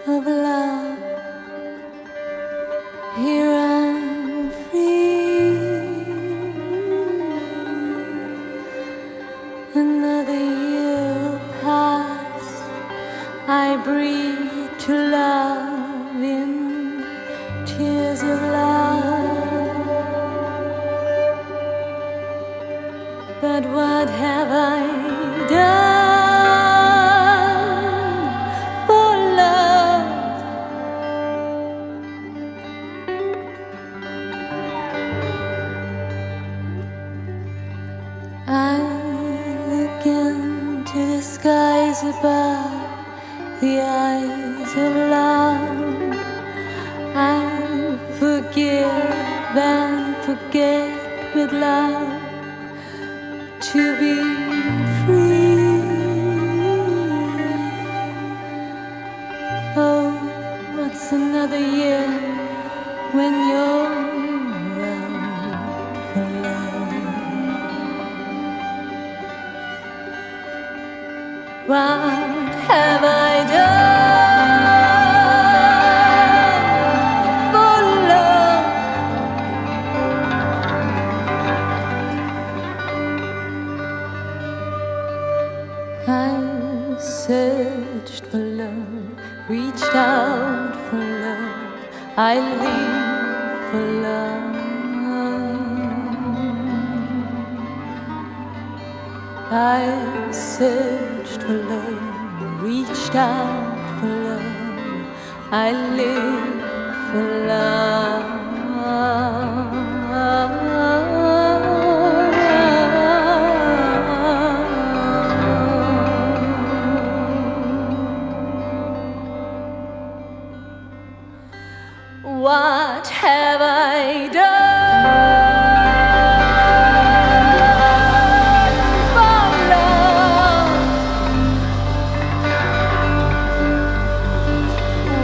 of love. Here I'm free. Another year will pass. I breathe to love in tears of love. But what have I done for love? I look into the skies above, the eyes of love. I forgive and forget with love to be free. Oh, what's another year when you're around for love? What have I done for love? I've searched for love, reached out for love, I live for love. I've searched for love, reached out for love, I live for love. What have I done for love?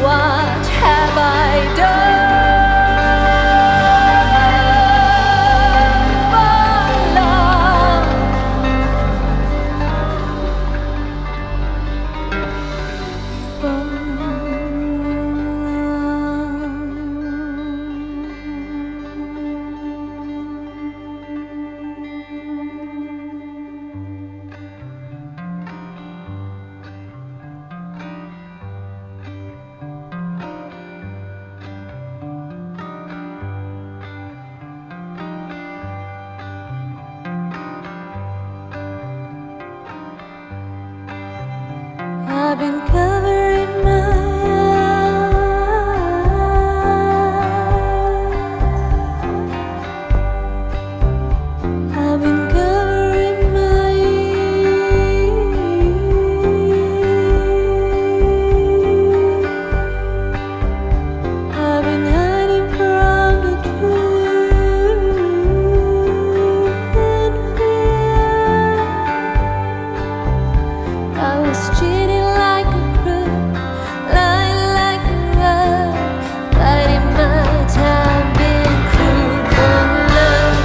What have I done for love? I've been covering my eyes. I've been covering my ears. I've been hiding from the truth and fear. I was cheating like a crook, lying like a rug, biding my time, being cruel for love.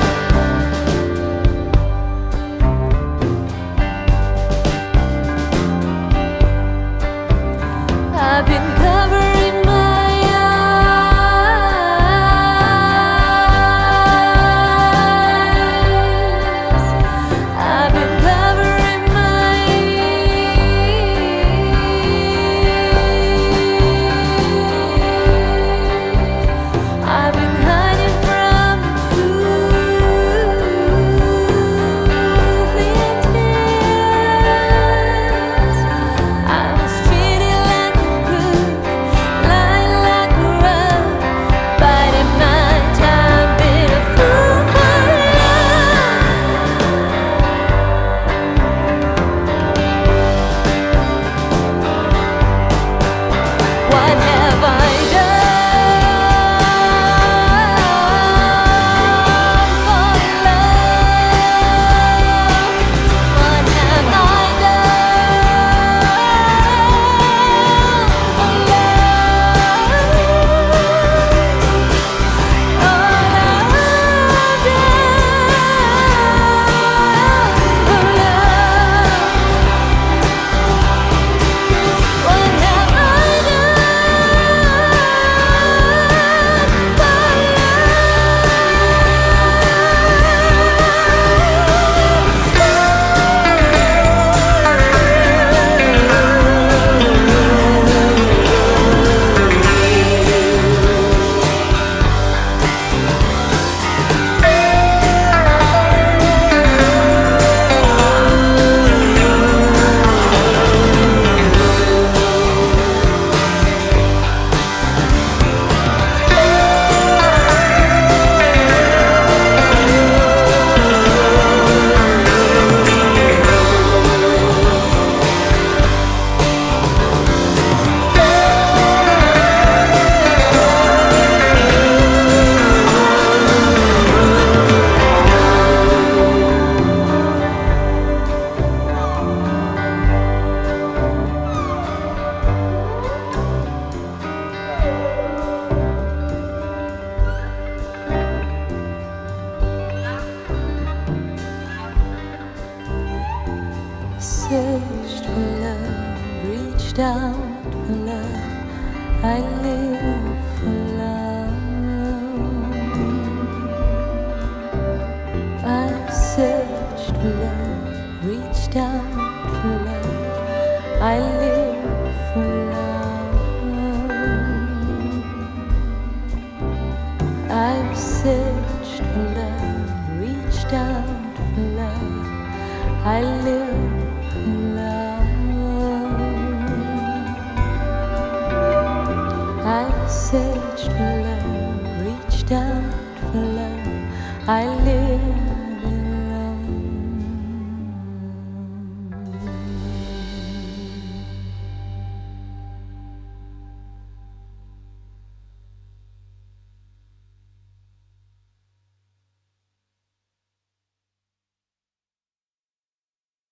I've been covering my eyes. I've been covering my ears. I've been hiding from the truth in tears. I was treated like a crook, I live for love. I've searched for love, reached out for love. I live for love. I've searched for love, reached out for love. I live for love. I've searched for love, reached out for love. I live